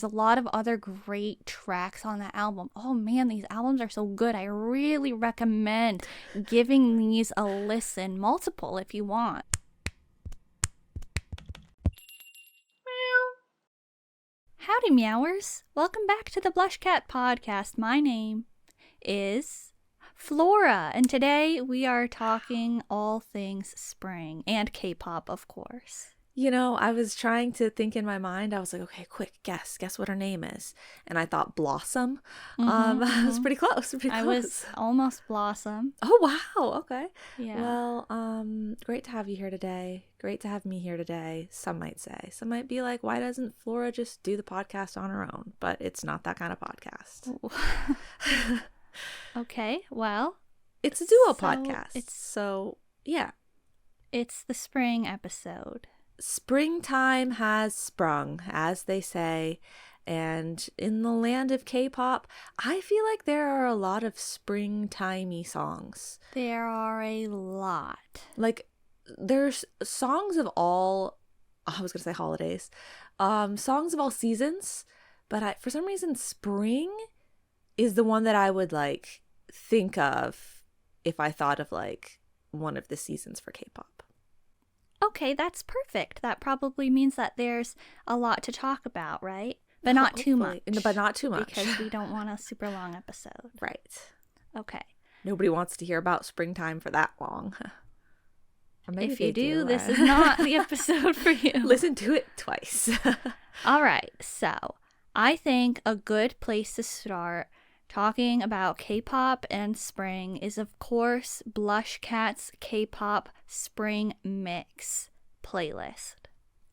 there's a lot of other great tracks on that album. Oh man, these albums are so good. I really recommend giving these a listen, multiple if you want. Howdy, Meowers. Welcome back to the BlushCat podcast. My name is Flora, and today we are talking all things spring and K-pop, of course. You know, I was trying to think in my mind. I was like, okay, quick, guess what her name is. And I thought Blossom. I was pretty close. I was almost Blossom. Oh, wow. Okay. Yeah. Well, great to have you here today. Great to have me here today. Some might say. Some might be like, why doesn't Flora just do the podcast on her own? But it's not that kind of podcast. Okay, well. It's a duo podcast. So, yeah. It's the spring episode. Springtime has sprung, as they say, and in the land of K-pop, I feel like there are a lot of springtimey songs. There are a lot. Like, there's songs of all, I was going to say holidays, songs of all seasons, but for some reason, spring is the one that I would, like, think of if I thought of, like, one of the seasons for K-pop. Okay, that's perfect. That probably means that there's a lot to talk about, right? But not too much. But not too much. Because we don't want a super long episode. Right. Okay. Nobody wants to hear about springtime for that long. Or maybe if you do, this is not the episode for you. Listen to it twice. All right, so I think a good place to start talking about K-pop and spring is, of course, BlushCat's K-pop Spring Mix playlist.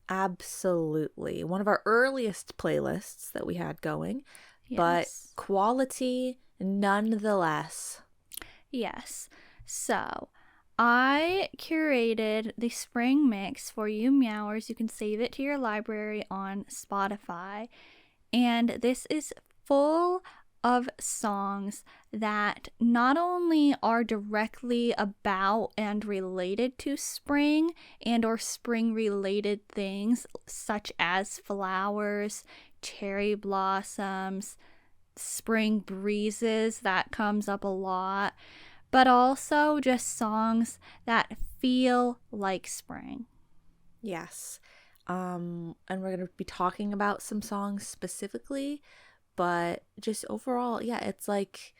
Absolutely. One of our earliest playlists that we had going, yes. But quality nonetheless. Yes. So, I curated the spring mix for you Meowers. You can save it to your library on Spotify. And this is full of songs that not only are directly about and related to spring and or spring related things such as flowers, cherry blossoms, spring breezes, that comes up a lot, but also just songs that feel like spring. Yes. And we're going to be talking about some songs specifically, but just overall, yeah, it's like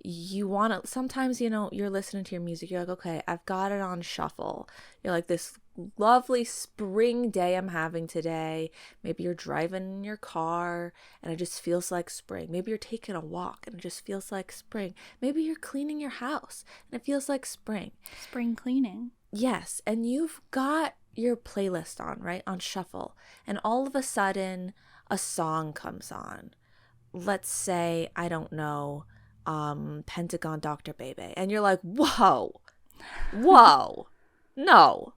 you want to, sometimes, you know, you're listening to your music, you're like, okay, I've got it on shuffle. You're like, this lovely spring day I'm having today. Maybe you're driving in your car and it just feels like spring. Maybe you're taking a walk and it just feels like spring. Maybe you're cleaning your house and it feels like spring. Spring cleaning. Yes, and you've got your playlist on, right? On shuffle. And all of a sudden, a song comes on. Let's say, I don't know, Pentagon Dr. Bebe. And you're like, whoa, no,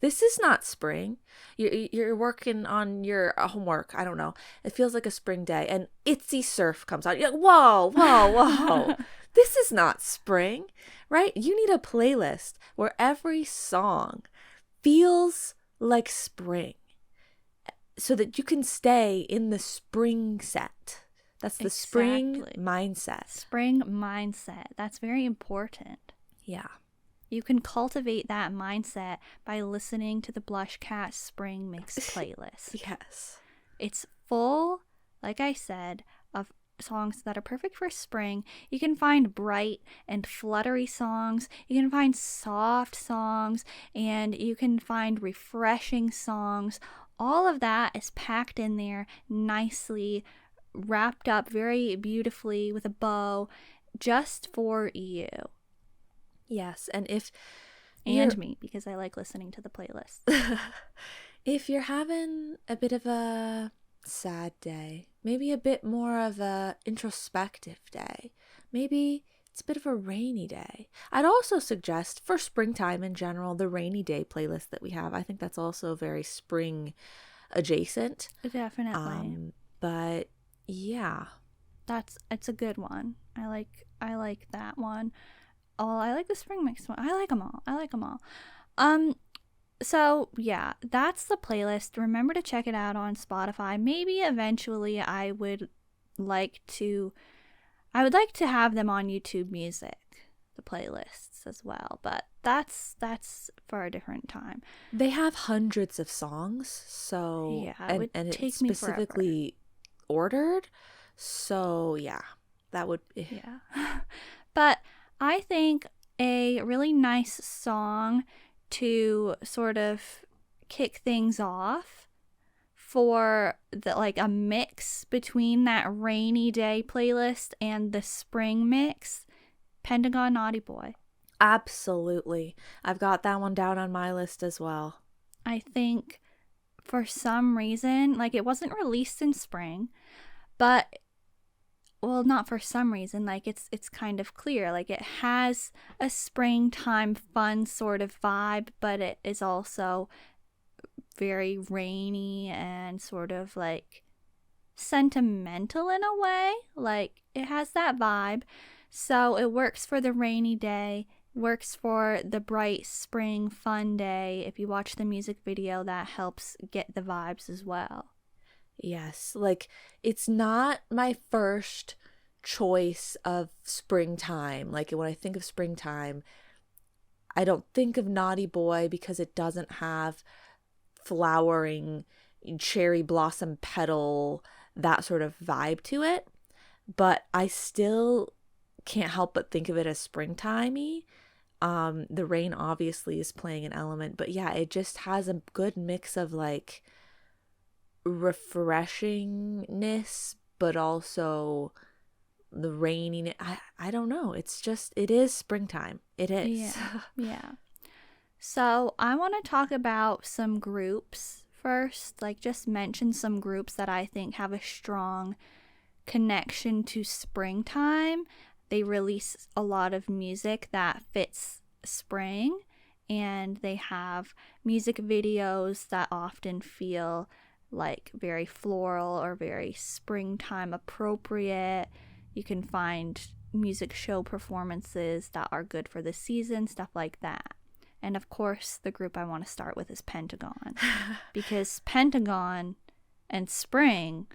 this is not spring. You're working on your homework. I don't know. It feels like a spring day. And Itzy Surf comes on. You're like, whoa. This is not spring, right? You need a playlist where every song feels like spring so that you can stay in the spring set. That's the spring mindset. Spring mindset. That's very important. Yeah. You can cultivate that mindset by listening to the BlushCat Spring Mix playlist. Yes. It's full, like I said, of songs that are perfect for spring. You can find bright and fluttery songs. You can find soft songs. And you can find refreshing songs. All of that is packed in there nicely, wrapped up very beautifully with a bow, just for you. Yes, and me, because I like listening to the playlist. If you're having a bit of a sad day, maybe a bit more of a introspective day, maybe it's a bit of a rainy day, I'd also suggest for springtime in general, the rainy day playlist that we have. I think that's also very spring adjacent. Definitely. But yeah, it's a good one. I like that one. Oh, I like the spring mix one. I like them all. So, yeah, that's the playlist. Remember to check it out on Spotify. Maybe eventually like to I would like to have them on YouTube Music, the playlists as well, but that's for a different time. They have hundreds of songs, so Yeah, it would and it's take me forever. specifically ordered. So, yeah, that would Yeah. But I think a really nice song to sort of kick things off for the like a mix between that rainy day playlist and the spring mix, Pentagon Naughty Boy. absolutely. I've got that one down on my list as well. I think for some reason, like it wasn't released in spring, but well, not for some reason, like it's kind of clear. Like it has a springtime fun sort of vibe, but it is also very rainy and sort of like sentimental in a way. Like it has that vibe. So it works for the rainy day, works for the bright spring fun day. If you watch the music video, that helps get the vibes as well. Yes, like it's not my first choice of springtime. Like when I think of springtime, I don't think of Naughty Boy because it doesn't have flowering cherry blossom petal, that sort of vibe to it. But I still can't help but think of it as springtimey. The rain obviously is playing an element, but yeah, it just has a good mix of like refreshingness, but also the raininess. I don't know. It's just, it is springtime. It is. Yeah, yeah. So I want to talk about some groups first, like just mention some groups that I think have a strong connection to springtime. They release a lot of music that fits spring, and they have music videos that often feel like very floral or very springtime appropriate. You can find music show performances that are good for the season, stuff like that. And of course, the group I want to start with is Pentagon. Because Pentagon and spring,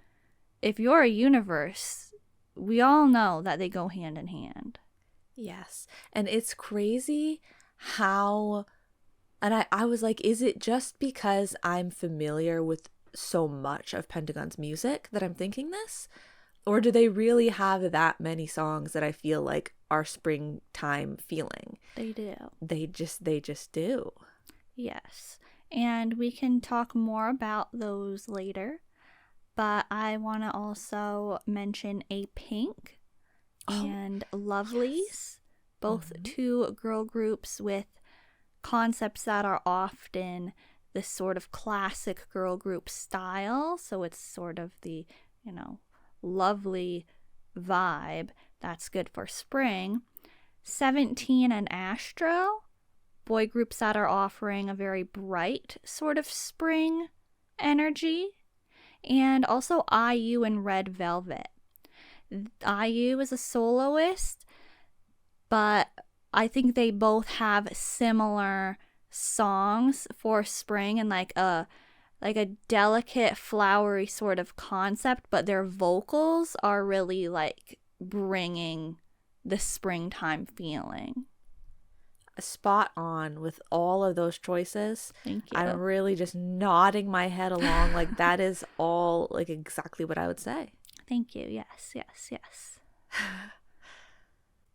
if you're a universe, we all know that they go hand in hand. Yes. And it's crazy how, and I was like, is it just because I'm familiar with so much of Pentagon's music that I'm thinking this? Or do they really have that many songs that I feel like are springtime feeling? They do. They just do. Yes. And we can talk more about those later. But I want to also mention A Pink Oh, and yes. Lovelies, both Mhm. two girl groups with concepts that are often this sort of classic girl group style. So it's sort of the, you know, lovely vibe that's good for spring. 17 and Astro, boy groups that are offering a very bright sort of spring energy. And also IU and Red Velvet. IU is a soloist, but I think they both have similar songs for spring and like a delicate flowery sort of concept, but their vocals are really like bringing the springtime feeling. Spot on with all of those choices. Thank I'm you. really just nodding my head along like that is all like exactly what I would say. Thank you. Yes, yes, yes.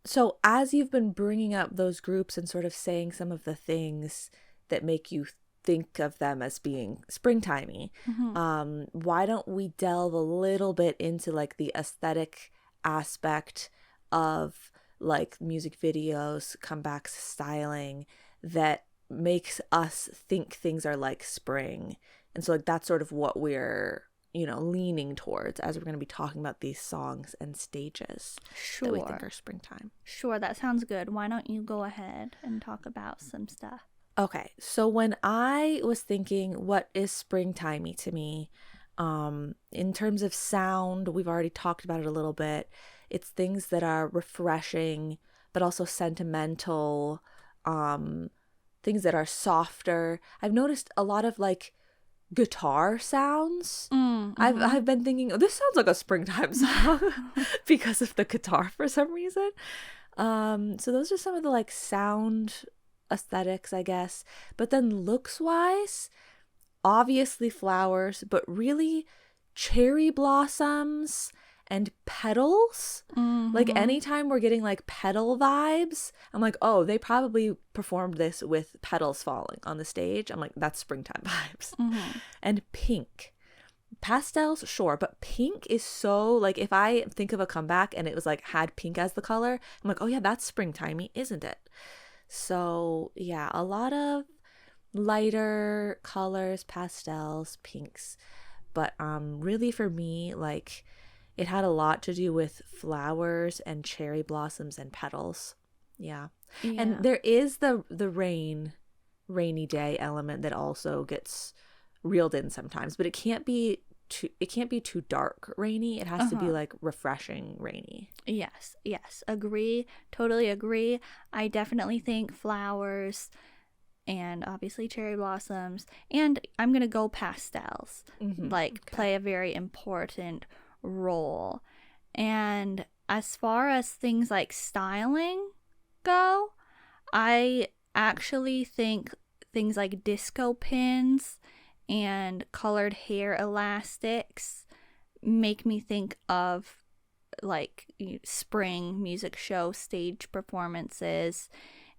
So, as you've been bringing up those groups and sort of saying some of the things that make you think of them as being springtimey, Mm-hmm. why don't we delve a little bit into like the aesthetic aspect of like music videos, comebacks, styling that makes us think things are like spring? And so, like, that's sort of what we're, leaning towards as we're going to be talking about these songs and stages that we think Sure. are springtime. Sure, that sounds good. Why don't you go ahead and talk about some stuff? Okay, so when I was thinking what is springtimey to me, in terms of sound, we've already talked about it a little bit. It's things that are refreshing, but also sentimental, um, things that are softer. I've noticed a lot of like guitar sounds. I've been thinking, oh, this sounds like a springtime song because of the guitar for some reason. So those are some of the like sound aesthetics, I guess. But then looks wise, obviously flowers, but really cherry blossoms and petals. Like anytime we're getting like petal vibes, I'm like, oh, they probably performed this with petals falling on the stage. I'm like, that's springtime vibes. And pink. Pastels, sure, but pink is so like, if I think of a comeback and it was like had pink as the color, I'm like, oh yeah, that's springtimey, isn't it? So yeah, a lot of lighter colors, pastels, pinks. But really for me, like it had a lot to do with flowers and cherry blossoms and petals. Yeah. And there is the rainy day element that also gets reeled in sometimes, but it can't be too dark rainy. It has to be like refreshing rainy. Yes, agree, totally agree. I definitely think flowers and obviously cherry blossoms, and I'm gonna go pastels, play a very important role. And as far as things like styling go, I actually think things like disco pins and colored hair elastics make me think of like spring music show stage performances,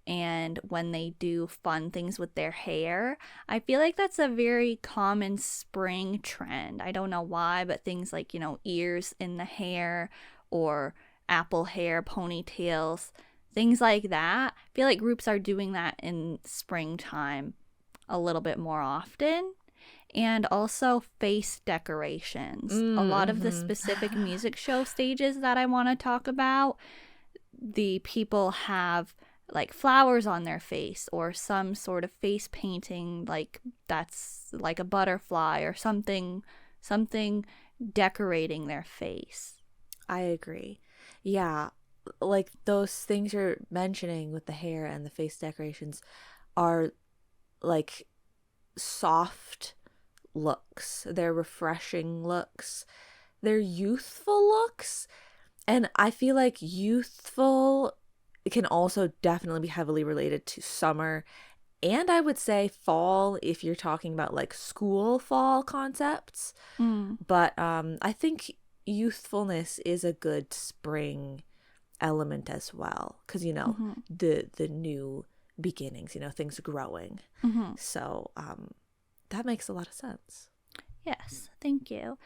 and when they do fun things with their hair. I feel like that's a very common spring trend. I don't know why, but things like, ears in the hair or apple hair, ponytails, things like that. I feel like groups are doing that in springtime a little bit more often. And also face decorations. A lot of the specific music show stages that I want to talk about, the people have like flowers on their face or some sort of face painting, like that's like a butterfly or something decorating their face. I agree. Yeah, like those things you're mentioning with the hair and the face decorations are like soft looks. They're refreshing looks. They're youthful looks. And I feel like youthful can also definitely be heavily related to summer, and I would say fall if you're talking about like school fall concepts. But I think youthfulness is a good spring element as well, because the new beginnings, things growing. So that makes a lot of sense. Yes, thank you.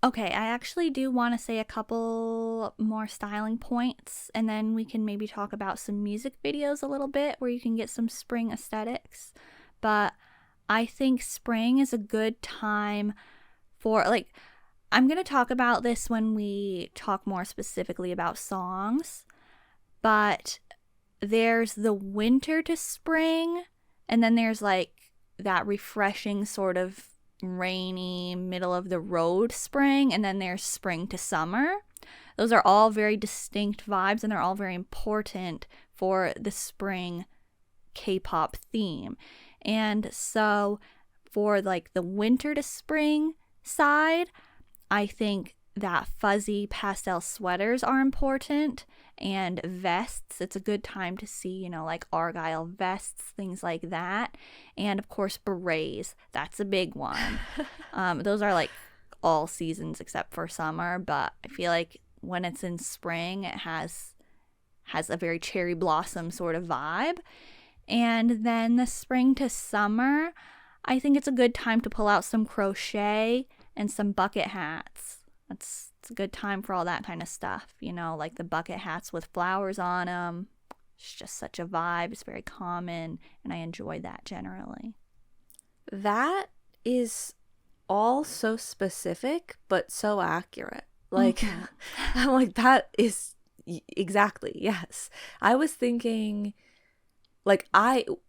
Okay, I actually do want to say a couple more styling points, and then we can maybe talk about some music videos a little bit where you can get some spring aesthetics. But I think spring is a good time for, like, I'm going to talk about this when we talk more specifically about songs, but there's the winter to spring, and then there's like that refreshing sort of rainy middle of the road spring, and then there's spring to summer. Those are all very distinct vibes, and they're all very important for the spring K-pop theme. And so for like the winter to spring side, I think that fuzzy pastel sweaters are important, and vests. It's a good time to see, like argyle vests, things like that. And of course, berets. That's a big one. Those are like all seasons except for summer, but I feel like when it's in spring, it has a very cherry blossom sort of vibe. And then the spring to summer, I think it's a good time to pull out some crochet and some bucket hats. It's a good time for all that kind of stuff, like the bucket hats with flowers on them. It's just such a vibe. It's very common, and I enjoy that generally. That is all so specific, but so accurate. Like, I'm like, that is exactly, yes. I was thinking, like,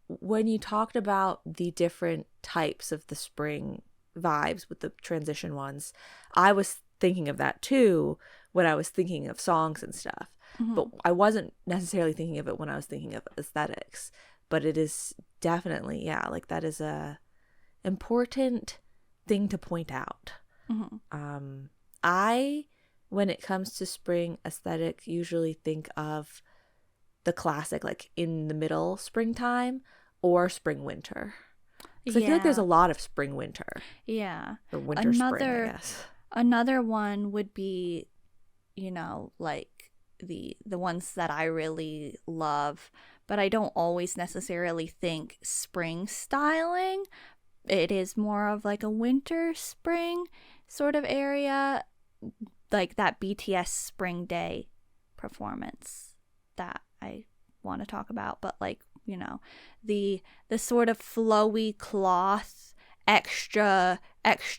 when you talked about the different types of the spring vibes with the transition ones, I was thinking of that too when I was thinking of songs and stuff. But I wasn't necessarily thinking of it when I was thinking of aesthetics. but it is definitely, yeah, like that is a important thing to point out. I, when it comes to spring aesthetic, usually think of the classic, like in the middle springtime or spring winter. Because I feel like there's a lot of spring winter. Yeah. Or winter spring, I guess. Another one would be, like the ones that I really love, but I don't always necessarily think spring styling. It is more of like a winter spring sort of area, like that BTS Spring Day performance that I want to talk about, but like, the sort of flowy cloth, extra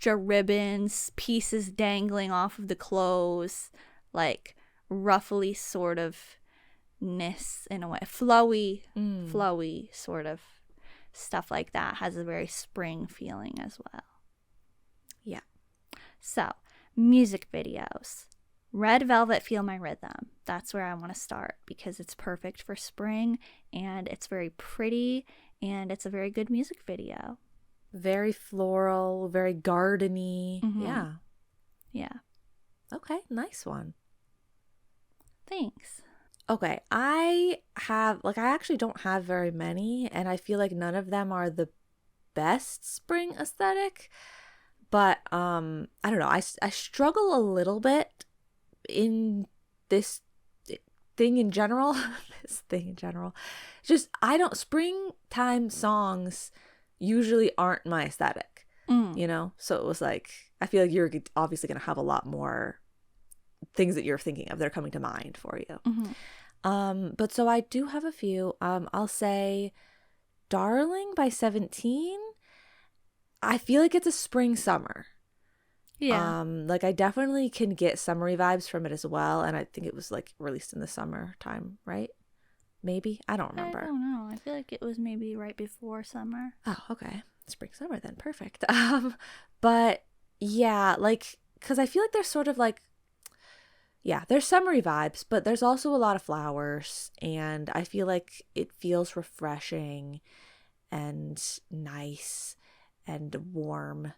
ribbons, pieces dangling off of the clothes, like ruffly sort of ness in a way, flowy sort of stuff like that has a very spring feeling as well. Yeah. So, music videos. Red Velvet, Feel My Rhythm. That's where I want to start because it's perfect for spring and it's very pretty and it's a very good music video. Very floral, very gardeny. Yeah. Yeah. Okay, nice one. Thanks. Okay, I actually don't have very many, and I feel like none of them are the best spring aesthetic. But I don't know. I struggle a little bit in this thing in general. Just springtime songs usually aren't my aesthetic, So it was like, I feel like you're obviously going to have a lot more things that you're thinking of that are coming to mind for you. But so I do have a few. I'll say Darling by 17. I feel like it's a spring summer. Yeah. Like I definitely can get summery vibes from it as well, and I think it was like released in the summertime, right? Maybe, I don't remember. I don't know. I feel like it was maybe right before summer. Oh, okay. Spring summer then. Perfect. But yeah, like, because I feel like there's sort of like, yeah, there's summery vibes, but there's also a lot of flowers, and I feel like it feels refreshing and nice and warm.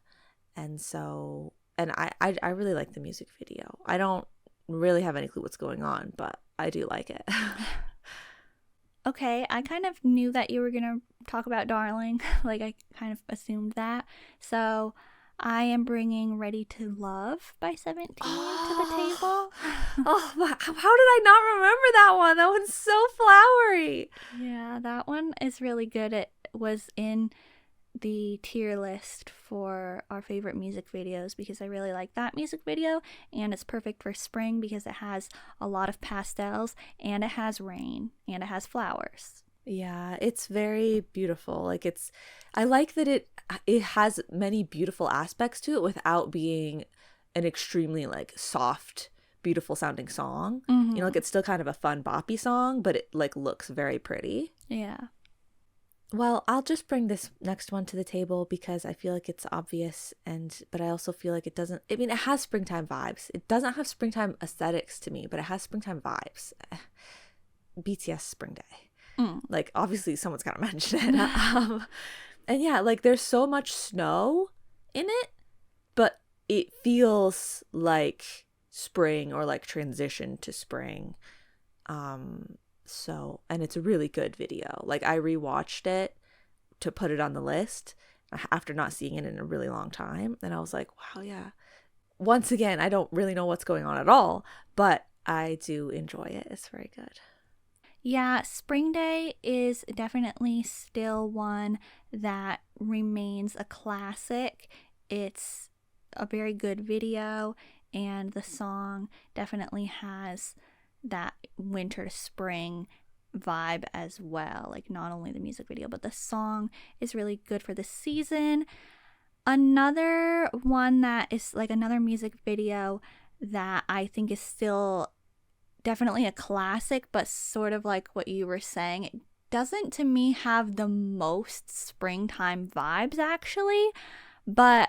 And so, and I really like the music video. I don't really have any clue what's going on, but I do like it. Okay, I kind of knew that you were going to talk about Darling. Like, I kind of assumed that. So, I am bringing Ready to Love by 17 to the table. Oh, how did I not remember that one? That one's so flowery. Yeah, that one is really good. It was in the tier list for our favorite music videos because I really like that music video, and it's perfect for spring because it has a lot of pastels and it has rain and it has flowers. Yeah, it's very beautiful. Like I like that it has many beautiful aspects to it without being an extremely like soft, beautiful sounding song. Like it's still kind of a fun boppy song, but it like looks very pretty. Yeah. Well, I'll just bring this next one to the table because I feel like it's obvious, but I also feel like it doesn't, I mean, it has springtime vibes. It doesn't have springtime aesthetics to me, but it has springtime vibes. BTS Spring Day. Like, obviously someone's got to mention it. And yeah, like there's so much snow in it, but it feels like spring or like transition to spring. So, and it's a really good video. Like I rewatched it to put it on the list after not seeing it in a really long time. And I was like, wow, yeah. Once again, I don't really know what's going on at all, but I do enjoy it. It's very good. Yeah, Spring Day is definitely still one that remains a classic. It's a very good video, and the song definitely has that winter to spring vibe as well. Like not only the music video, but the song is really good for the season. Another one that is like another music video that I think is still definitely a classic, but sort of like what you were saying, it doesn't to me have the most springtime vibes actually, but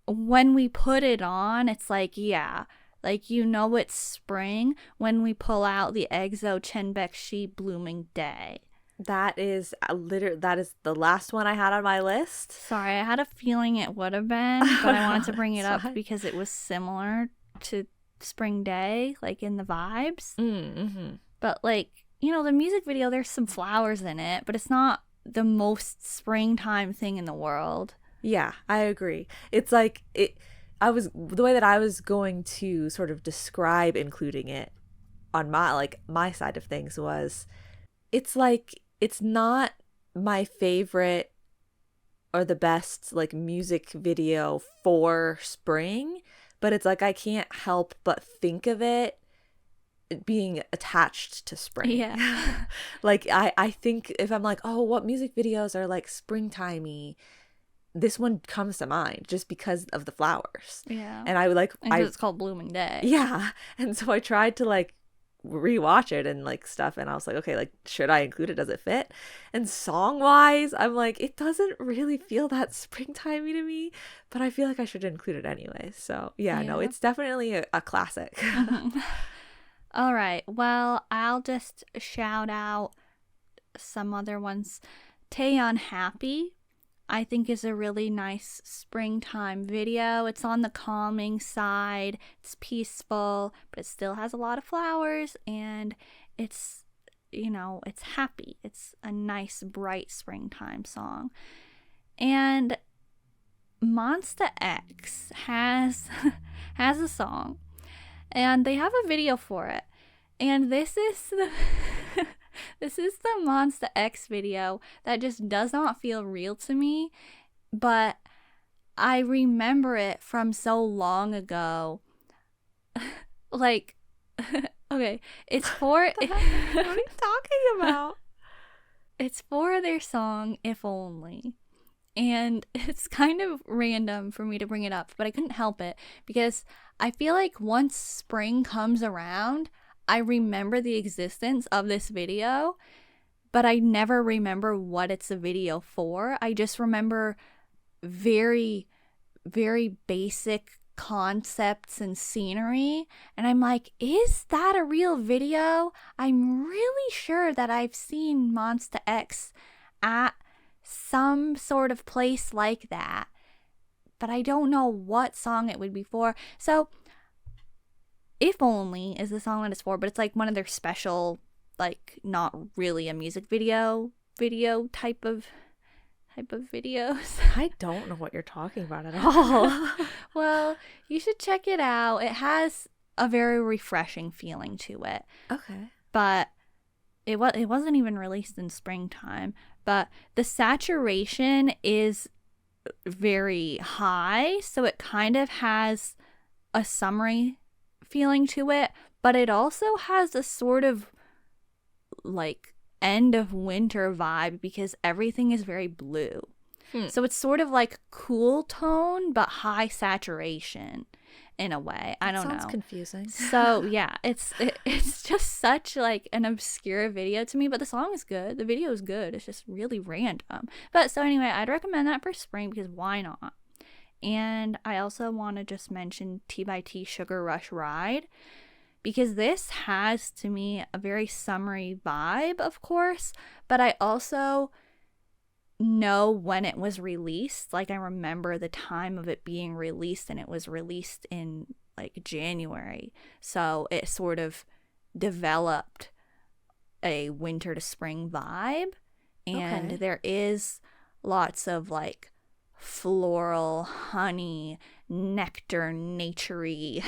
when we put it on, it's like, yeah, like it's spring when we pull out the EXO Chenbekshi Blooming Day. that is the last one I had on my list. Sorry, I had a feeling it would have been, but I wanted to bring it It's up fine. because it was similar to Spring Day, like in the vibes. Mm-hmm. But like, the music video, there's some flowers in it, but it's not the most springtime thing in the world. Yeah, I agree. It's like the way that I was going to sort of describe including it on my side of things was it's like it's not my favorite or the best like music video for spring, but it's like I can't help but think of it being attached to spring. Yeah. Like I think if I'm like, oh, what music videos are like springtimey, this one comes to mind just because of the flowers. Yeah. And I would like And 'cause it's called Blooming Day. yeah. And so I tried to like rewatch it and like stuff, and I was like, okay, like should I include it? Does it fit? And song wise, I'm like, it doesn't really feel that springtimey to me, but I feel like I should include it anyway. So yeah, no, it's definitely a classic. All right. Well, I'll just shout out some other ones. Taeyeon Happy, I think, is a really nice springtime video. It's on the calming side. It's peaceful, but it still has a lot of flowers, and it's, it's happy. It's a nice, bright springtime song. And Monsta X has has a song, and they have a video for it. And this is the this is the Monsta X video that just does not feel real to me, but I remember it from so long ago. Like, okay, it's for What are you talking about? It's for their song If Only. And it's kind of random for me to bring it up, but I couldn't help it because I feel like once spring comes around, I remember the existence of this video, but I never remember what it's a video for. I just remember very, very basic concepts and scenery, and I'm like, is that a real video? I'm really sure that I've seen Monsta X at some sort of place like that, but I don't know what song it would be for. So If Only is the song that it's for, but it's like one of their special, like not really a music video type of videos. I don't know what you're talking about at all. Well, you should check it out. It has a very refreshing feeling to it. Okay. But it wasn't even released in springtime, but the saturation is very high, so it kind of has a summery feeling to it, but it also has a sort of like end of winter vibe because everything is very blue. So it's sort of like cool tone but high saturation in a way. I don't know. Sounds confusing. So yeah, it's just such like an obscure video to me, but the song is good. The video is good. It's just really random. But so anyway, I'd recommend that for spring because why not? And I also want to just mention T by T Sugar Rush Ride because this has to me a very summery vibe, of course, but I also know when it was released. Like I remember the time of it being released, and it was released in like January, so it sort of developed a winter to spring vibe. And there is lots of like floral, honey, nectar, naturey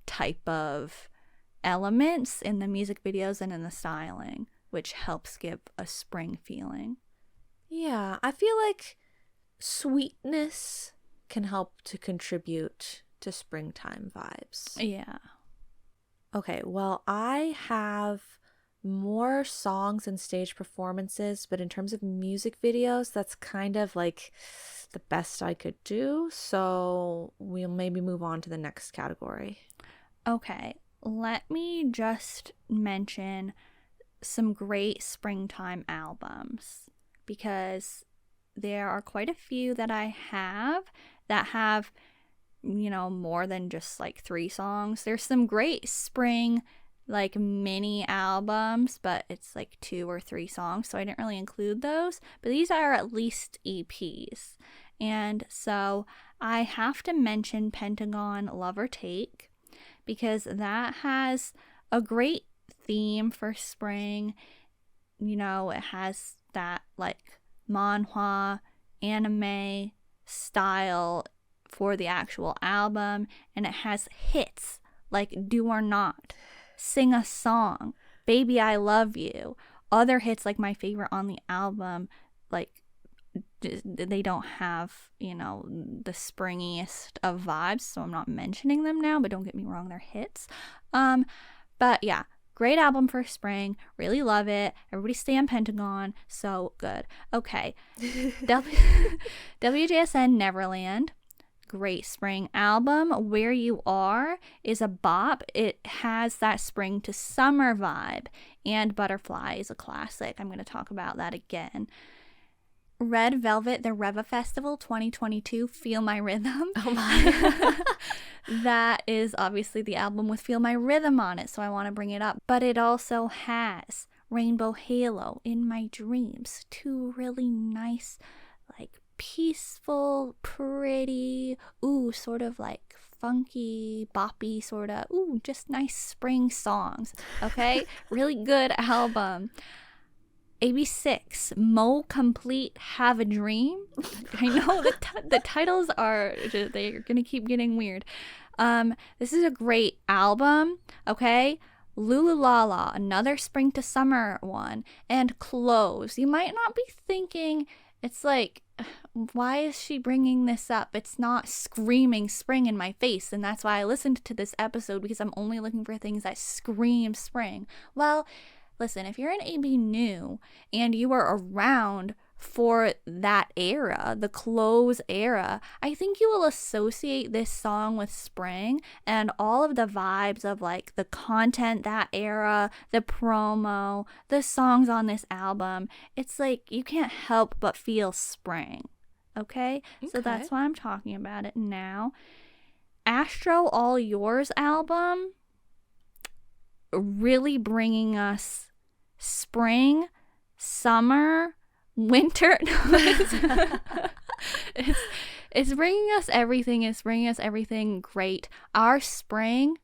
type of elements in the music videos and in the styling, which helps give a spring feeling. Yeah, I feel like sweetness can help to contribute to springtime vibes. Yeah. Okay, well, I have more songs and stage performances, but in terms of music videos, that's kind of like the best I could do. So we'll maybe move on to the next category. Okay, let me just mention some great springtime albums because there are quite a few that I have that have, more than just like 3 songs. There's some great spring like mini albums, but it's like 2 or 3 songs, so I didn't really include those. But these are at least EPs. And so I have to mention Pentagon Love or Take because that has a great theme for spring. You know, it has that like manhwa anime style for the actual album, and it has hits like Do or Not, Sing a Song, Baby I Love You, other hits like my favorite on the album, like they don't have, you know, the springiest of vibes, so I'm not mentioning them now, but don't get me wrong, they're hits. But yeah, great album for spring. Really love it. Everybody stay on Pentagon. So good. Okay. WJSN Neverland. Great spring album. Where You Are is a bop. It has that spring to summer vibe. And Butterfly is a classic. I'm going to talk about that again. Red Velvet, the Reva Festival 2022, Feel My Rhythm. Oh my. That is obviously the album with Feel My Rhythm on it, so I want to bring it up. But it also has Rainbow Halo, In My Dreams, 2 really nice, like peaceful, pretty, sort of like funky, boppy, sort of, just nice spring songs, okay? Really good album. AB6, Mo Complete Have a Dream. I know the titles are just, they're gonna keep getting weird. This is a great album, okay? Lululala, another spring to summer one, and Close. You might not be thinking, it's like, why is she bringing this up? It's not screaming spring in my face, and that's why I listened to this episode, because I'm only looking for things that scream spring. Well, listen, if you're an AB new and you were around for that era, the Close era, I think you will associate this song with spring and all of the vibes of like the content that era, the promo, the songs on this album. It's like you can't help but feel spring. Okay? So that's why I'm talking about it now. Astro All Yours album, really bringing us spring, summer, winter. It's bringing us everything. It's bringing us everything great. Our spring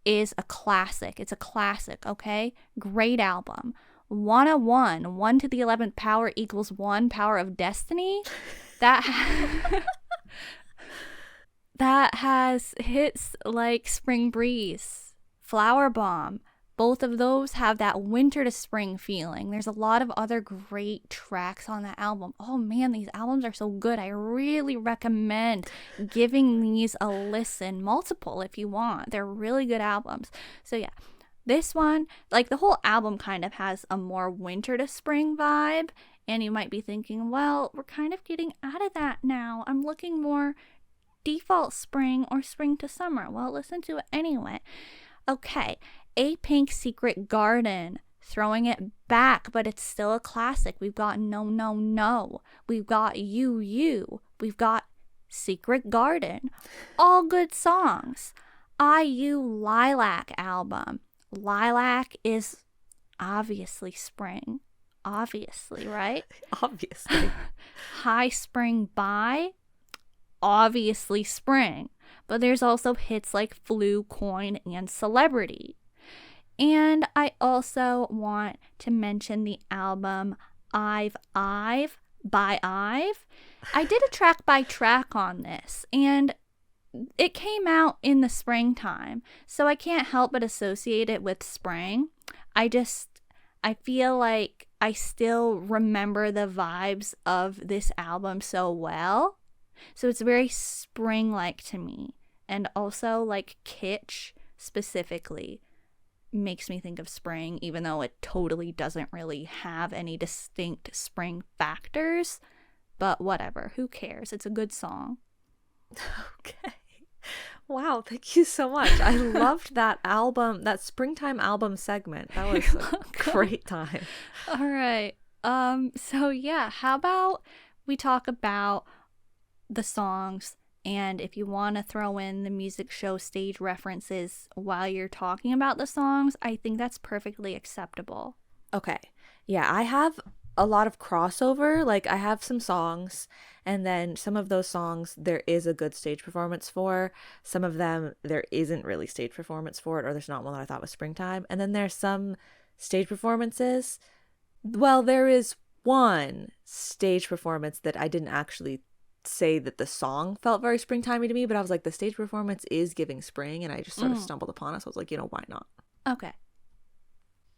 is a classic. It's a classic, okay? Great album. 101, 1 to the 11th power equals 1 power of destiny. That that has hits like Spring Breeze, Flower Bomb. Both of those have that winter to spring feeling. There's a lot of other great tracks on that album. Oh man, these albums are so good. I really recommend giving these a listen, multiple if you want. They're really good albums. So yeah, this one, like the whole album kind of has a more winter to spring vibe. And you might be thinking, well, we're kind of getting out of that now. I'm looking more default spring or spring to summer. Well, listen to it anyway. Okay. A Pink Secret Garden, throwing it back, but it's still a classic. We've got No, No, No. We've got You, You. We've got Secret Garden. All good songs. IU Lilac album. Lilac is obviously spring. Obviously, right? Obviously. High Spring Bye. Obviously spring. But there's also hits like Flu, Coin, and Celebrity. And I also want to mention the album I've by Ive. I did a track by track on this, and it came out in the springtime, so I can't help but associate it with spring. I feel like I still remember the vibes of this album so well. So it's very spring-like to me. And also, like, kitsch specifically makes me think of spring, even though it totally doesn't really have any distinct spring factors. But whatever, who cares? It's a good song. Okay. Wow, thank you so much. I loved that album, that springtime album segment. That was a great time. All right. So yeah, how about we talk about the songs And if you want to throw in the music show stage references while you're talking about the songs, I think that's perfectly acceptable. Okay. Yeah, I have a lot of crossover. Like, I have some songs, and then some of those songs there is a good stage performance for. Some of them there isn't really stage performance for it, or there's not one that I thought was springtime. And then there's some stage performances. Well, there is one stage performance that I didn't actually say that the song felt very springtimey to me, but I was like, the stage performance is giving spring, and I just sort of stumbled upon it. So I was like, why not? Okay.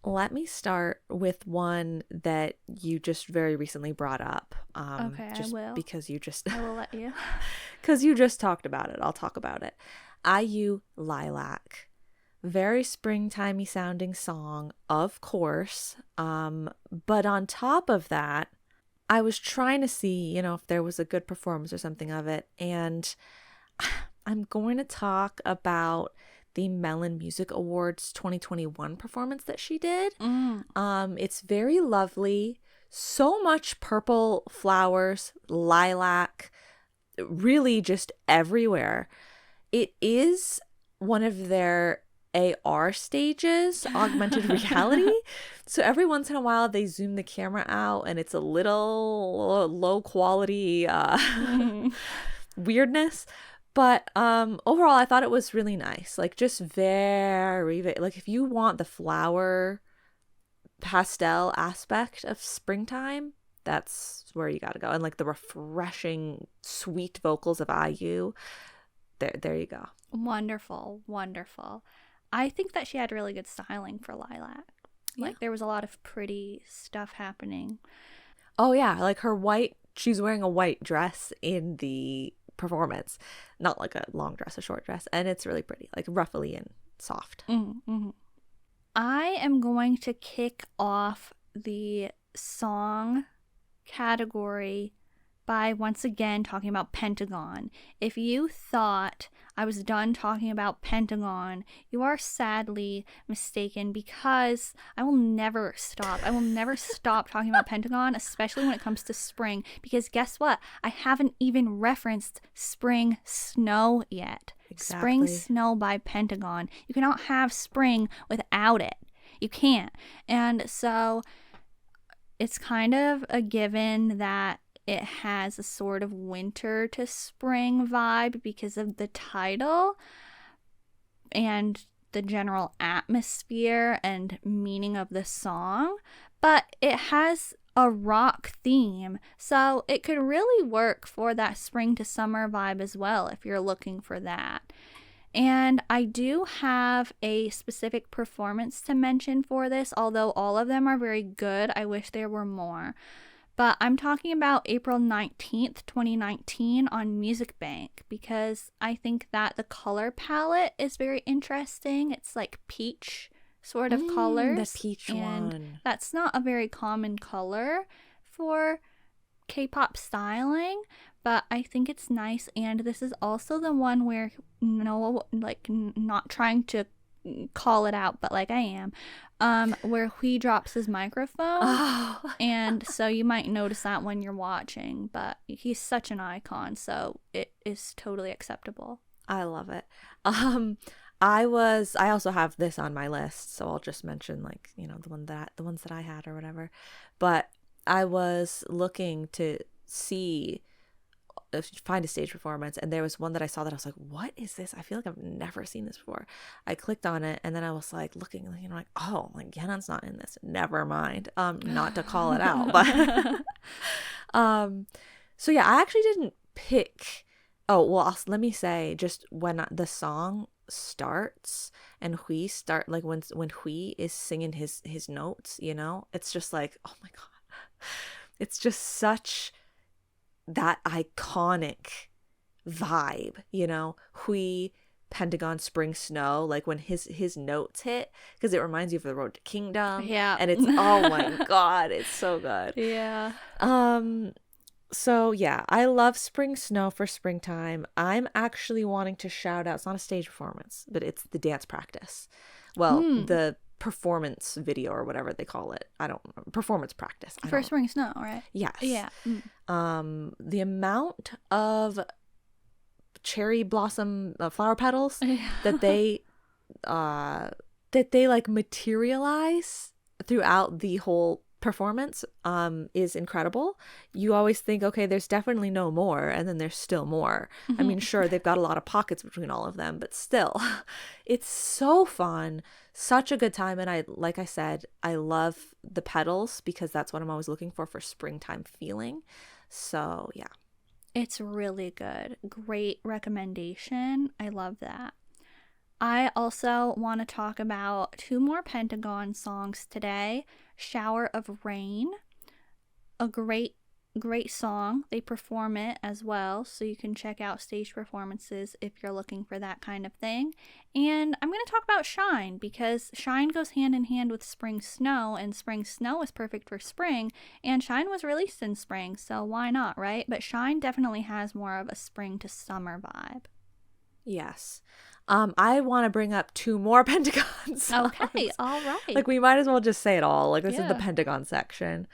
Let me start with one that you just very recently brought up. Okay, just I will. Because you just I will let you. because you just talked about it. I'll talk about it. IU Lilac. Very springtimey sounding song, of course. But on top of that, I was trying to see, if there was a good performance or something of it. And I'm going to talk about the Melon Music Awards 2021 performance that she did. It's very lovely. So much purple flowers, lilac, really just everywhere. It is one of their AR stages, augmented reality. So every once in a while they zoom the camera out and it's a little low quality weirdness. But overall, I thought it was really nice. Like, just very, like, if you want the flower pastel aspect of springtime, that's where you gotta go. And like the refreshing, sweet vocals of IU, there you go. Wonderful, wonderful. I think that she had really good styling for Lilac. Like, there was a lot of pretty stuff happening. Oh yeah, like she's wearing a white dress in the performance, not like a long dress, a short dress, and it's really pretty, like ruffly and soft. I am going to kick off the song category by once again talking about Pentagon. If you thought I was done talking about Pentagon, you are sadly mistaken, because I will never stop. I will never stop talking about Pentagon, especially when it comes to spring, because guess what? I haven't even referenced Spring Snow yet. Exactly. Spring Snow by Pentagon. You cannot have spring without it. You can't. And so it's kind of a given that it has a sort of winter to spring vibe because of the title and the general atmosphere and meaning of the song, but it has a rock theme, so it could really work for that spring to summer vibe as well if you're looking for that. And I do have a specific performance to mention for this, although all of them are very good. I wish there were more. But I'm talking about April 19th, 2019 on Music Bank, because I think that the color palette is very interesting. It's like peach sort of colors. The peach and one. That's not a very common color for K-pop styling, but I think it's nice. And this is also the one where, not trying to call it out, but like I am, where he drops his microphone. And so you might notice that when you're watching, but he's such an icon, so it is totally acceptable. I love it. I also have this on my list, so I'll just mention the ones that I had or whatever. But I was looking to find a stage performance, and there was one that I saw that I was like, what is this? I feel like I've never seen this before. I clicked on it, and then I was like looking, like, oh, like Yenon's not in this. Never mind. Not to call it out, but so yeah, I actually didn't pick. Oh well, let me say, just when the song starts and when Hui is singing his notes, it's just like, oh my god, it's just such that iconic vibe, Hui, Pentagon, Spring Snow, like when his notes hit, because it reminds you of the Road to Kingdom. Yeah. And it's, oh my god, it's so good. Yeah. So yeah, I love Spring Snow for springtime. I'm actually wanting to shout out, it's not a stage performance, but it's the dance practice. Well, the performance video or whatever they call it. Performance practice. For Spring Snow, right? Yes. Yeah. The amount of cherry blossom flower petals Yeah. that they like materialize throughout the whole performance is incredible. You always think, okay, there's definitely no more, and then there's still more. I mean, sure, they've got a lot of pockets between all of them, but still, it's so fun, such a good time. And like I said, I love the petals because that's what I'm always looking for springtime feeling. So yeah. It's really good. Great recommendation. I love that. I also want to talk about 2 more Pentagon songs today. Shower of Rain, a great song. They perform it as well, so you can check out stage performances if you're looking for that kind of thing. And I'm going to talk about Shine because Shine goes hand in hand with Spring Snow, and Spring Snow is perfect for spring, and Shine was released in spring, so why not, right? But Shine definitely has more of a spring to summer vibe. Yes. I want to bring up 2 more Pentagon songs. Okay, all right. Like, we might as well just say it all. Like, this is the Yeah. Pentagon section.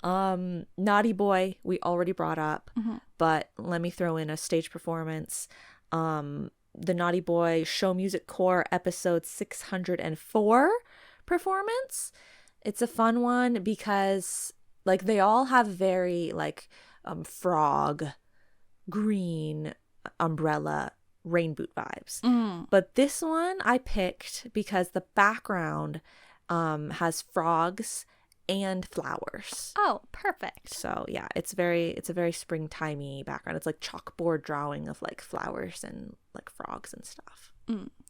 Naughty Boy, we already brought up, but let me throw in a stage performance. The Naughty Boy Show Music Core episode 604 performance. It's a fun one because, like, they all have very, like, frog, green, umbrella, rain boot vibes. But this one I picked because the background has frogs and flowers. Oh, perfect. So yeah, it's a very springtimey background. It's like chalkboard drawing of like flowers and like frogs and stuff.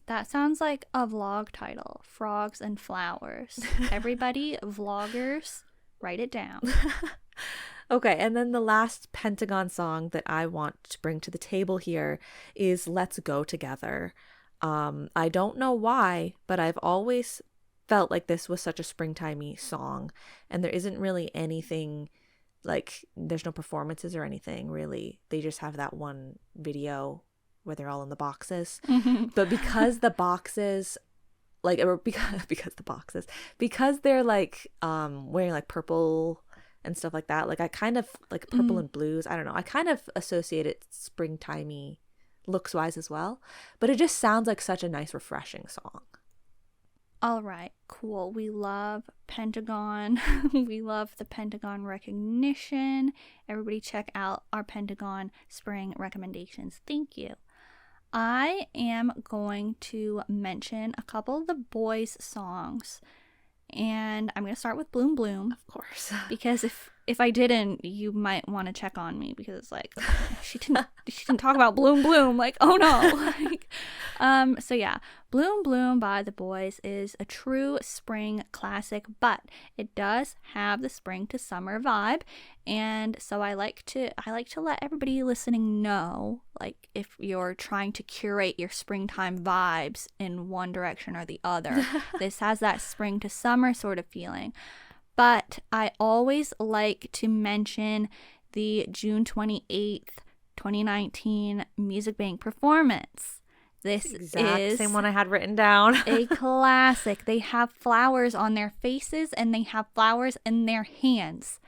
That sounds like a vlog title. Frogs and flowers. Everybody, vloggers, write it down. Okay, and then the last Pentagon song that I want to bring to the table here is Let's Go Together. I don't know why, but I've always felt like this was such a springtimey song, and there isn't really anything, like, there's no performances or anything, really. They just have that one video where they're all in the boxes. But because the boxes, like, or because they're, like, wearing, like, purple and stuff like that, like, I kind of, like, purple and blues, I don't know, I kind of associate it springtimey looks wise as well, but it just sounds like such a nice refreshing song. All right, cool. We love Pentagon. We love the Pentagon recognition. Everybody check out our Pentagon spring recommendations. Thank you. I am going to mention a couple of the boys' songs, and I'm going to start with Bloom Bloom. Of course. Because if I didn't, you might want to check on me, because it's like, she didn't talk about Bloom Bloom, like, oh no. So yeah, Bloom Bloom by the Boys is a true spring classic, but it does have the spring to summer vibe, and so I like to let everybody listening know, like, if you're trying to curate your springtime vibes in one direction or the other, this has that spring to summer sort of feeling. But I always like to mention the June 28th, 2019 Music Bank performance. This is same one I had written down. a classic. They have flowers on their faces and they have flowers in their hands.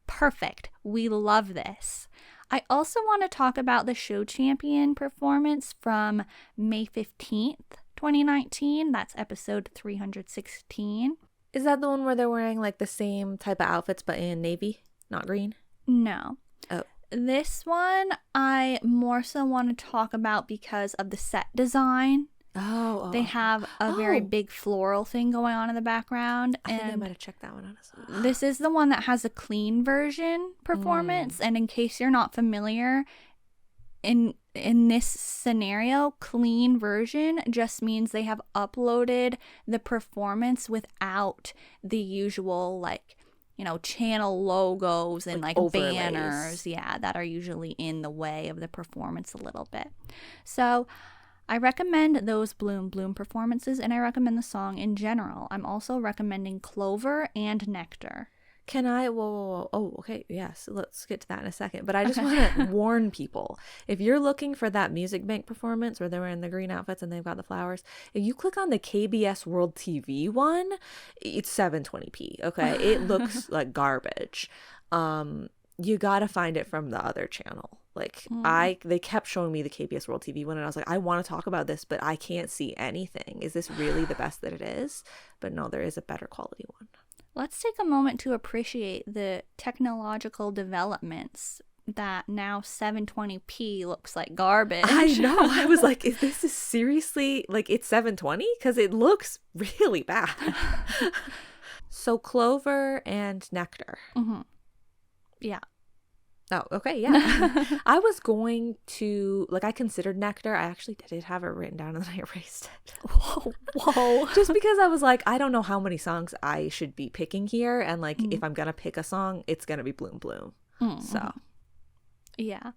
Perfect. We love this. I also want to talk about the Show Champion performance from May 15th, 2019. That's episode 316. Is that the one where they're wearing like the same type of outfits but in navy, not green? No. Oh. This one I more so want to talk about because of the set design. They have a very big floral thing going on in the background. I think I might have checked that one out as well. This is the one that has a clean version performance. And in case you're not familiar, in this scenario, clean version just means they have uploaded the performance without the usual, like, you know, channel logos and like overlays. banners, that are usually in the way of the performance a little bit. So I recommend those Bloom Bloom performances, and I recommend the song in general. I'm also recommending Clover and Nectar. Can I? Whoa. Oh, okay. Yes. Let's get to that in a second. But I just want to warn people. If you're looking for that Music Bank performance where they're wearing the green outfits and they've got the flowers, if you click on the KBS World TV one, it's 720p. Okay. It looks like garbage. you gotta find it from the other channel. Like they kept showing me the KBS World TV one, and I was like, I want to talk about this, but I can't see anything. Is this really the best that it is? But no, there is a better quality one. Let's take a moment to appreciate the technological developments that now 720p looks like garbage. I know. I was like, is this seriously, like, it's 720? Because it looks really bad. So Clover and Nectar. Yeah. Oh, okay, yeah. I was going to, like, I considered Nectar. I actually did have it written down and then I erased it. Whoa. Just because I was like, I don't know how many songs I should be picking here. And, like, if I'm going to pick a song, it's going to be Bloom Bloom. So. Yeah.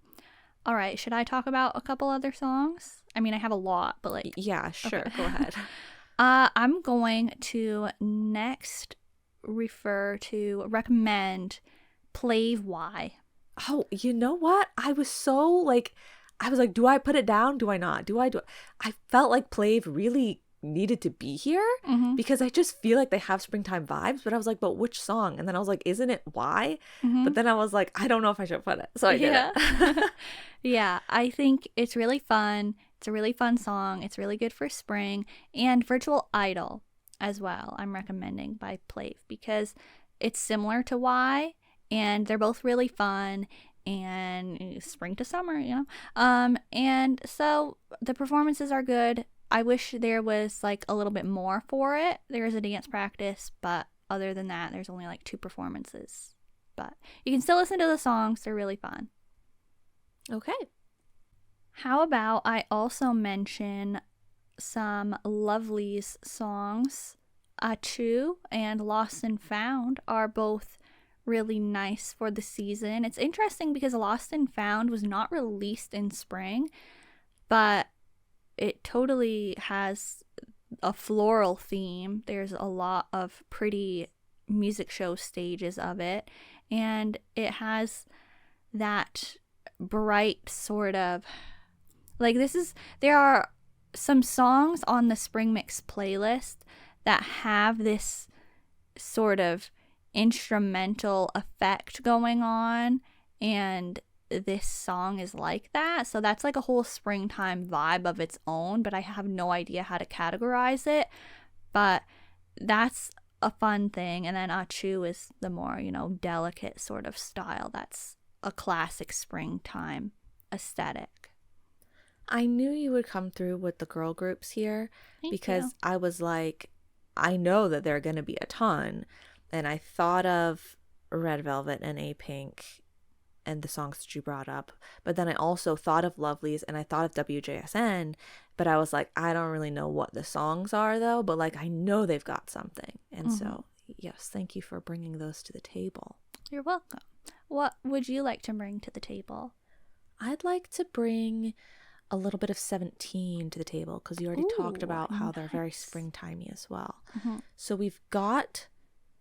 All right. Should I talk about a couple other songs? I mean, I have a lot, but like. Yeah, sure. Okay. Go ahead. I'm going to next recommend Plave Y. Oh, you know what? I was like, do I put it down? Do I not? I felt like Plave really needed to be here because I just feel like they have springtime vibes, but I was like, but which song? And then I was like, isn't it Why? But then I was like, I don't know if I should put it. So I did it. Yeah, I think it's really fun. It's a really fun song. It's really good for spring. And Virtual Idol as well, I'm recommending by Plave because it's similar to Why, and they're both really fun and spring to summer, and so the performances are good. I wish there was like a little bit more for it. There is a dance practice, but other than that, there's only like 2 performances. But you can still listen to the songs. They're really fun. Okay. How about I also mention some Lovelyz songs? Achu and Lost and Found are both really nice for the season. It's interesting because Lost and Found was not released in spring, but it totally has a floral theme. There's a lot of pretty music show stages of it, and it has that bright sort of like there are some songs on the Spring Mix playlist that have this sort of instrumental effect going on, and this song is like that. So that's like a whole springtime vibe of its own, but I have no idea how to categorize it. But that's a fun thing. And then Achu is the more, delicate sort of style. That's a classic springtime aesthetic. I knew you would come through with the girl groups here. Thank because you. I was like, I know that there are going to be a ton. And I thought of Red Velvet and A-Pink and the songs that you brought up. But then I also thought of Lovelyz and I thought of WJSN. But I was like, I don't really know what the songs are though. But like, I know they've got something. And so, yes, thank you for bringing those to the table. You're welcome. What would you like to bring to the table? I'd like to bring a little bit of 17 to the table because you already talked about how they're very springtimey as well. So we've got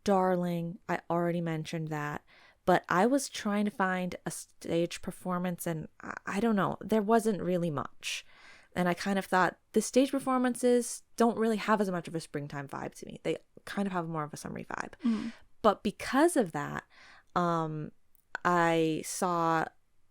Darling. I already mentioned that. But I was trying to find a stage performance and I don't know, there wasn't really much. And I kind of thought the stage performances don't really have as much of a springtime vibe to me. They kind of have more of a summery vibe. But because of that, I saw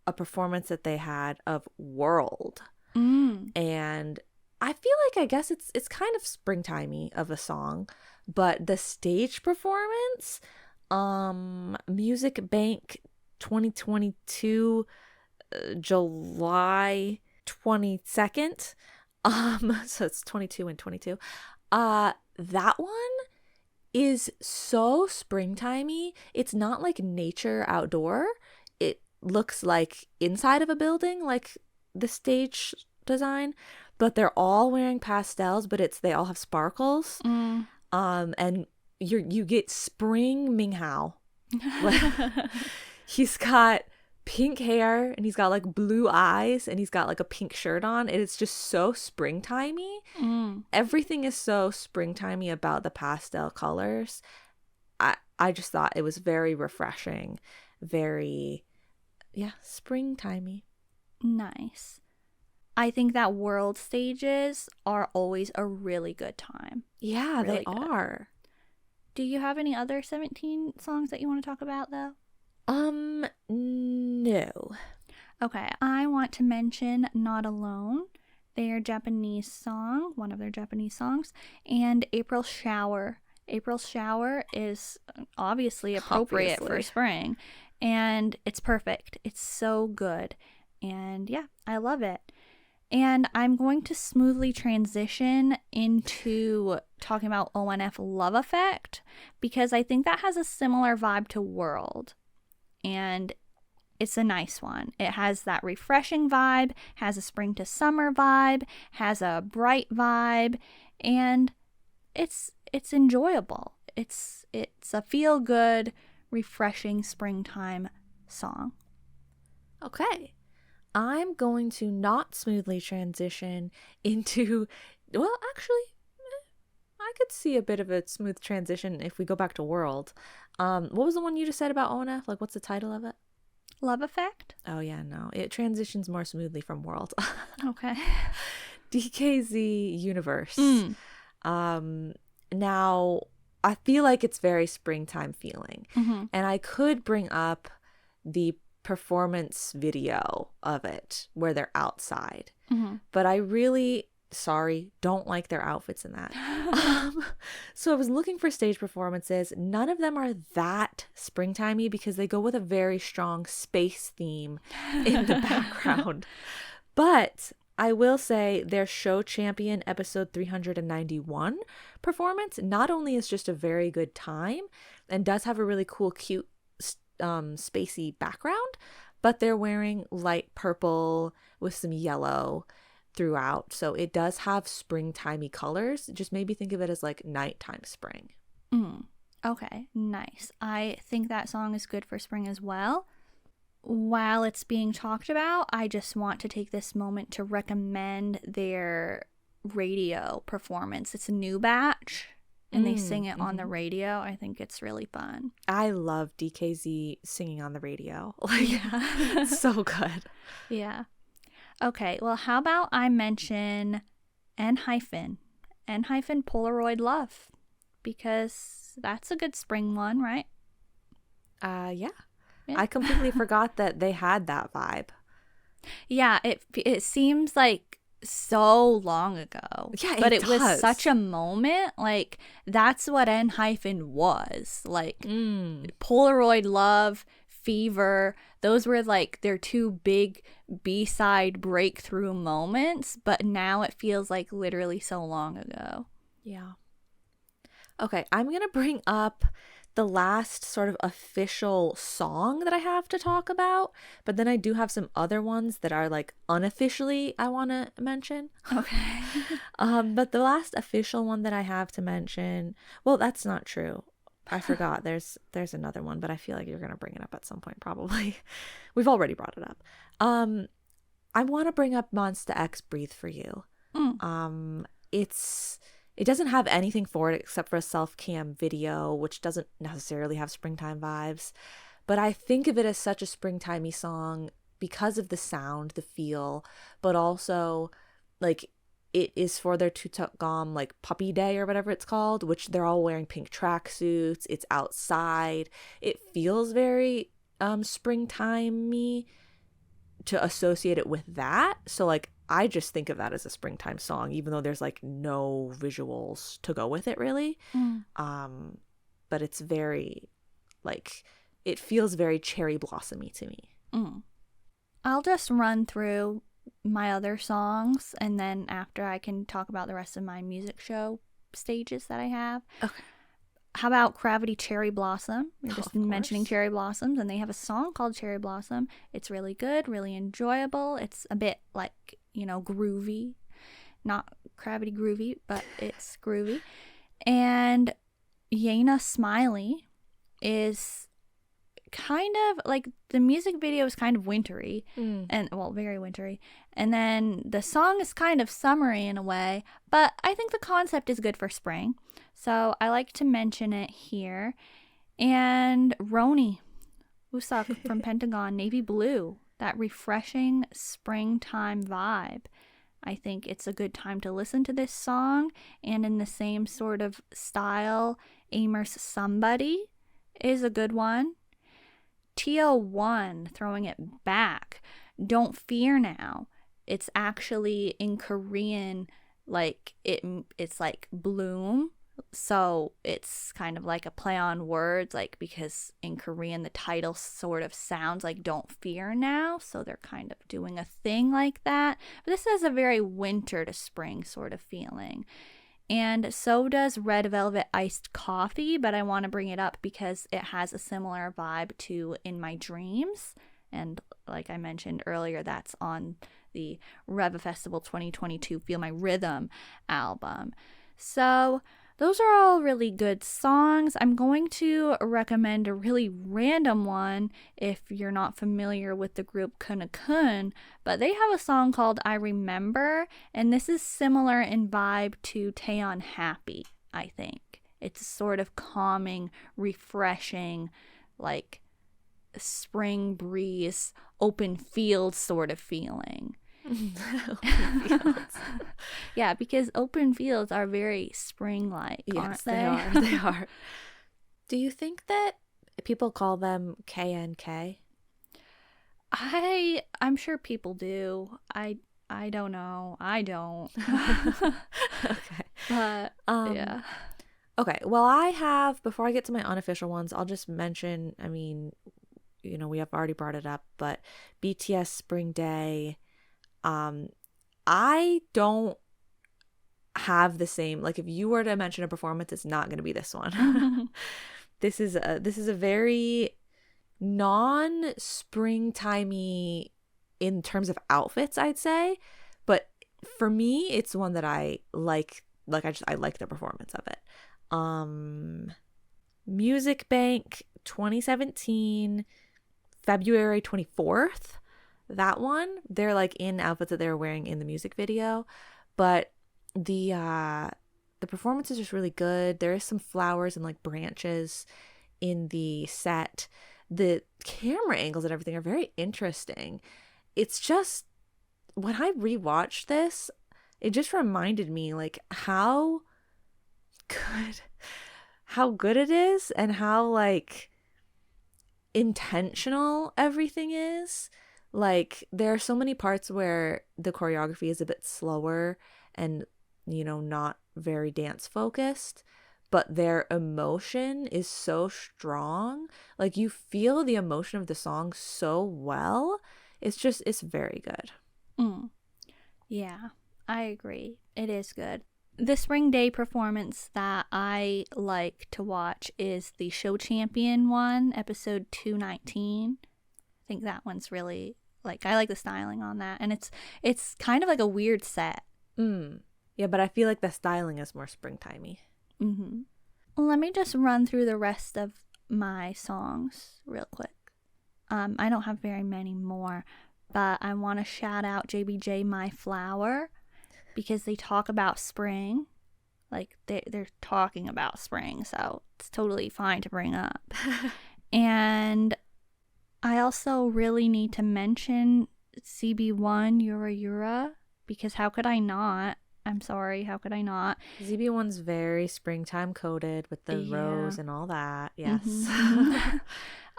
a performance that they had of World. And I feel like I guess it's kind of springtimey of a song, but the stage performance, Music Bank 2022 July 22nd, so it's 22 and 22, that one is so springtimey. It's not like nature outdoor. It looks like inside of a building, like the stage design, but they're all wearing pastels, but they all have sparkles. And you get spring Ming Hao. He's got pink hair and he's got like blue eyes and he's got like a pink shirt on, and it's just so springtimey. Everything is so springtimey about the pastel colors. I just thought it was very refreshing, very springtimey. Nice. I think that World stages are always a really good time. Yeah, really they good. are. Do you have any other 17 songs that you want to talk about though? No. Okay, I want to mention Not Alone, their Japanese song, one of their Japanese songs, and April Shower. April Shower is obviously appropriate for Obviously. spring, and it's perfect. It's so good. And yeah, I love it. And I'm going to smoothly transition into talking about ONF Love Effect because I think that has a similar vibe to World. And it's a nice one. It has that refreshing vibe, has a spring to summer vibe, has a bright vibe, and it's enjoyable. It's a feel good, refreshing springtime song. Okay. I'm going to not smoothly transition into, well, actually, I could see a bit of a smooth transition if we go back to World. What was the one you just said about ONF? Like, what's the title of it? Love Effect? Oh, yeah, no. It transitions more smoothly from World. Okay. DKZ Universe. Mm. Now, I feel like it's very springtime feeling. Mm-hmm. And I could bring up the performance video of it where they're outside. Mm-hmm. But I really, sorry, don't like their outfits in that. So I was looking for stage performances. None of them are that springtimey because they go with a very strong space theme in the background. But I will say their Show Champion episode 391 performance not only is just a very good time and does have a really cool, cute, spacey background, but they're wearing light purple with some yellow throughout. So it does have springtimey colors. Just maybe think of it as like nighttime spring. Okay, nice. I think that song is good for spring as well. While it's being talked about, I just want to take this moment to recommend their radio performance. It's a new batch and they sing it on the radio. I think it's really fun. I love DKZ singing on the radio. Like, Yeah. it's so good. Yeah. Okay, well, how about I mention N hyphen Polaroid Love, because that's a good spring one, right? Yeah. Yeah. I completely forgot that they had that vibe. Yeah, it seems like so long ago. Yeah, but it it was does. such a moment. Like that's what N hyphen was. Like Polaroid Love, Fever. Those were like their two big B-side breakthrough moments, but now it feels like literally so long ago. Yeah. Okay, I'm going to bring up the last sort of official song that I have to talk about, but then I do have some other ones that are like unofficially I want to mention. Okay. But the last official one that I have to mention, well, that's not true. I forgot. There's another one, but I feel like you're going to bring it up at some point probably. We've already brought it up. I want to bring up Monsta X Breathe for You. It doesn't have anything for it except for a self-cam video, which doesn't necessarily have springtime vibes. But I think of it as such a springtimey song because of the sound, the feel, but also like it is for their Tutukgam like puppy day or whatever it's called, which they're all wearing pink tracksuits. It's outside. It feels very springtimey to associate it with that. So like I just think of that as a springtime song, even though there's like no visuals to go with it really. But it's very like it feels very cherry blossomy to me. I'll just run through my other songs and then after I can talk about the rest of my music show stages that I have. Okay. How about Gravity Cherry Blossom? We're just Of course. mentioning cherry blossoms, and they have a song called Cherry Blossom. It's really good, really enjoyable. It's a bit like, groovy. Not Gravity Groovy, but it's groovy. And Yena Smiley is kind of like the music video is kind of wintry and very wintry, and then the song is kind of summery in a way, but I think the concept is good for spring, so I like to mention it here. And Roni Usak from Pentagon, Navy Blue, that refreshing springtime vibe. I think it's a good time to listen to this song. And in the same sort of style, Amers Somebody is a good one. TL1, throwing it back. Don't fear now. It's actually in Korean, like it's like bloom. So it's kind of like a play on words, like because in Korean the title sort of sounds like don't fear now. So they're kind of doing a thing like that. But this has a very winter to spring sort of feeling. And so does Red Velvet Iced Coffee, but I want to bring it up because it has a similar vibe to In My Dreams. And like I mentioned earlier, that's on the Reva Festival 2022 Feel My Rhythm album. So those are all really good songs. I'm going to recommend a really random one if you're not familiar with the group Kun, but they have a song called I Remember, and this is similar in vibe to Taeyeon Happy, I think. It's sort of calming, refreshing, like spring breeze, open field sort of feeling. Open fields. Yeah, because open fields are very spring-like, aren't they? Yes, they are. Do you think that people call them KNK? I'm sure people do. I don't know. I don't. Okay. But yeah. Okay. Well, I have, before I get to my unofficial ones, I'll just mention, I mean, you know, we have already brought it up, but BTS Spring Day, I don't have the same, like if you were to mention a performance, it's not going to be this one. This is a very non-springtimey in terms of outfits, I'd say, but for me it's one that I like I like the performance of it. Music Bank 2017 February 24th, that one, they're like in outfits that they were wearing in the music video, but the performance is just really good. There is some flowers and like branches in the set. The camera angles and everything are very interesting. It's just, when I rewatched this, it just reminded me like how good it is and how like intentional everything is. Like there are so many parts where the choreography is a bit slower and, you know, not very dance focused, but their emotion is so strong. Like you feel the emotion of the song so well. It's very good. Yeah, I agree. It is good. The Spring Day performance that I like to watch is the Show Champion one, episode 219. I think that one's really, like, I like the styling on that, and it's kind of like a weird set. Yeah, but I feel like the styling is more springtimey. Let me just run through the rest of my songs real quick. I don't have very many more, but I want to shout out JBJ My Flower because they talk about spring. Like they're talking about spring, so it's totally fine to bring up. And I also really need to mention CB1 Yura Yura because how could I not? I'm sorry, how could I not? ZB1's very springtime coded with the rose and all that. Yes.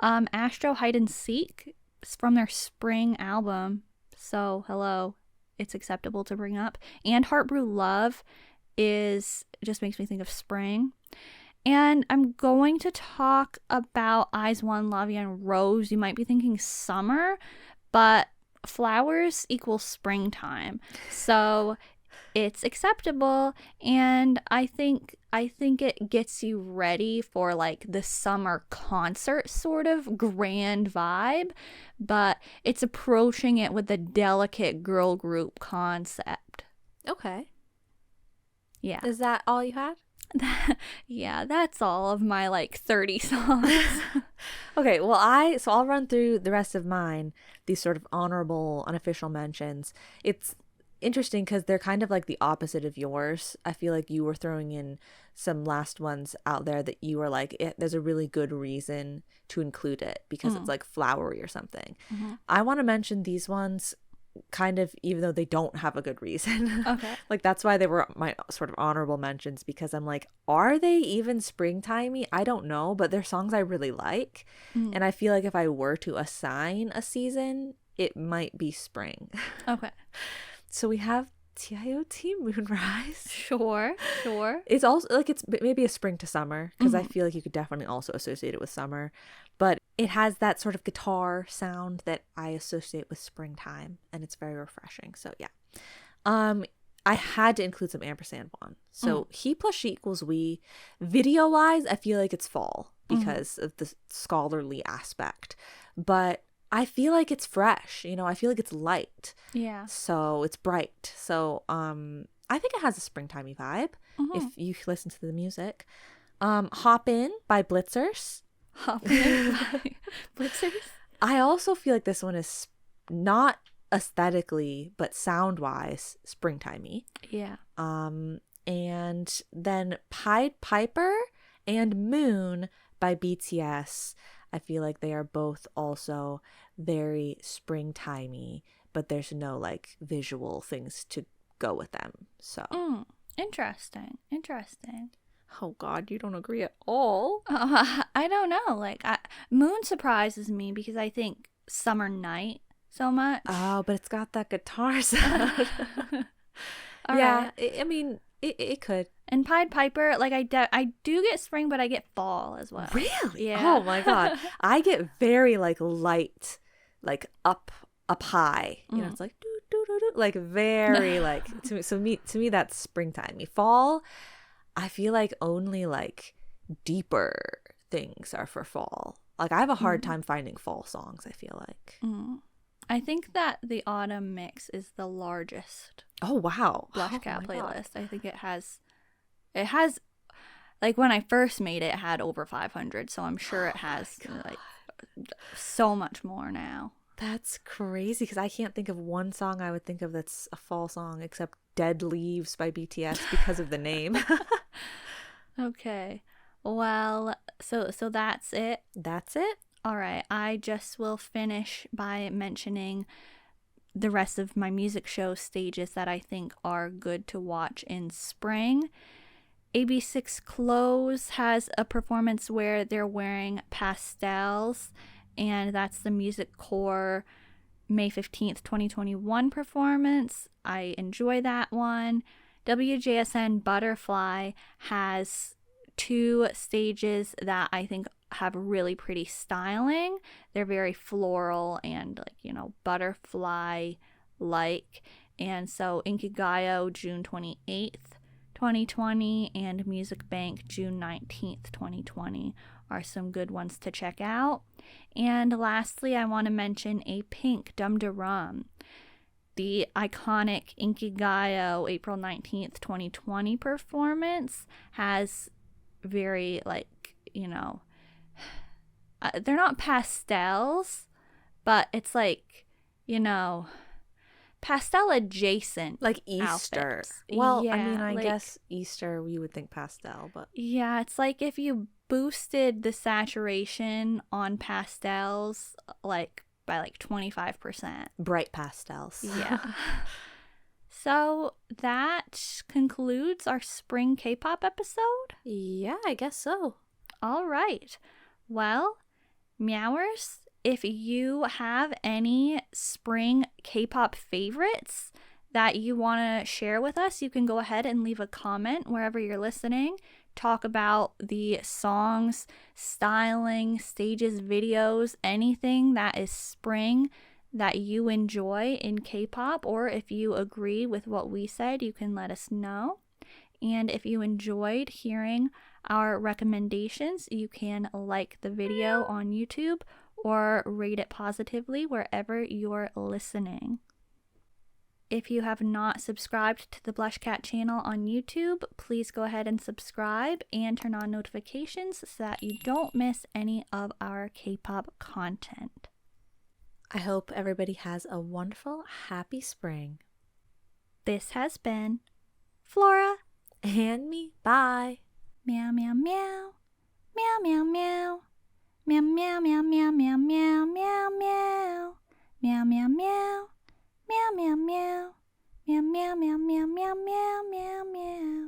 Astro Hide and Seek from their spring album. So, hello, it's acceptable to bring up. And Heart Brew Love just makes me think of spring. And I'm going to talk about Eyes One, Lavia, and Rose. You might be thinking summer, but flowers equals springtime. So it's acceptable, and I think it gets you ready for like the summer concert sort of grand vibe, but it's approaching it with a delicate girl group concept. Okay. Yeah. Is that all you had? Yeah, that's all of my like 30 songs. Okay, well I'll run through the rest of mine, these sort of honorable unofficial mentions. It's interesting because they're kind of like the opposite of yours. I feel like you were throwing in some last ones out there that you were like, there's a really good reason to include it because it's like flowery or something. I want to mention these ones kind of, even though they don't have a good reason. Okay. Like that's why they were my sort of honorable mentions, because I'm like, are they even springtimey? I don't know, but they're songs I really like. Mm. And I feel like if I were to assign a season, it might be spring. Okay. So we have TIOT Moonrise. Sure. It's also like it's maybe a spring to summer, because I Mhm. feel like you could definitely also associate it with summer, but it has that sort of guitar sound that I associate with springtime, and it's very refreshing. So yeah, I had to include some ampersand one. So he plus she equals we. Video wise, I feel like it's fall because of the scholarly aspect, but I feel like it's fresh. You know, I feel like it's light. Yeah. So it's bright. So I think it has a springtimey vibe if you listen to the music. Hop In by Blitzers. Hop in by Blitzers. I also feel like this one is not aesthetically but sound wise springtimey. Yeah. And then Pied Piper and Moon by BTS. I feel like they are both also very springtimey, but there's no like visual things to go with them. So, Interesting. oh God, you don't agree at all? I don't know. Like, Moon surprises me because I think Summer Night so much. Oh, but it's got that guitar sound. All Yeah, right. I mean, it could. And Pied Piper, like I do get spring, but I get fall as well. Really? Yeah. Oh my God. I get very like light, like up high. You know, it's like doo, doo, doo, doo, like very like to me that's springtimey. Fall, I feel like only like deeper things are for fall. Like I have a hard time finding fall songs, I feel like. I think that the autumn mix is the largest Oh wow. BlushCat Oh my God. playlist. I think it has like when I first made it, it had over 500, so I'm sure it has like so much more now. That's crazy because I can't think of one song I would think of that's a fall song except Dead Leaves by BTS because of the name. Okay. Well, so that's it. That's it. All right. I just will finish by mentioning the rest of my music show stages that I think are good to watch in spring. AB6 Clothes has a performance where they're wearing pastels, and that's the Music Core May 15th, 2021 performance. I enjoy that one. WJSN Butterfly has 2 stages that I think have really pretty styling. They're very floral and like, you know, butterfly like. And so Inkigayo June 28th, 2020 and Music Bank June 19th, 2020 are some good ones to check out. And lastly, I want to mention a Pink Dum Dum. The iconic Inkigayo April 19th, 2020 performance has very like, you know, they're not pastels, but it's like, you know, pastel adjacent, like Easter. outfits. Well, Yeah, I mean, I like, guess Easter you would think pastel, but yeah, it's like if you boosted the saturation on pastels like by like 25%. bright pastels. Yeah. So that concludes our spring K-pop episode. Yeah, I guess so. All right. Well, Meowers, if you have any spring K-pop favorites that you want to share with us, you can go ahead and leave a comment wherever you're listening. Talk about the songs, styling, stages, videos, anything that is spring that you enjoy in K-pop, or if you agree with what we said, you can let us know. And if you enjoyed hearing our recommendations, you can like the video on YouTube or rate it positively wherever you're listening. If you have not subscribed to the BlushCat channel on YouTube, please go ahead and subscribe and turn on notifications so that you don't miss any of our K-pop content. I hope everybody has a wonderful, happy spring. This has been Flora. And me. Bye. Meow, meow, meow. Meow, meow, meow. Meow, meow, meow, meow, meow, meow, meow, meow. Meow, meow, meow. Meow, meow, meow. Meow, meow, meow, meow, meow, meow, meow, meow.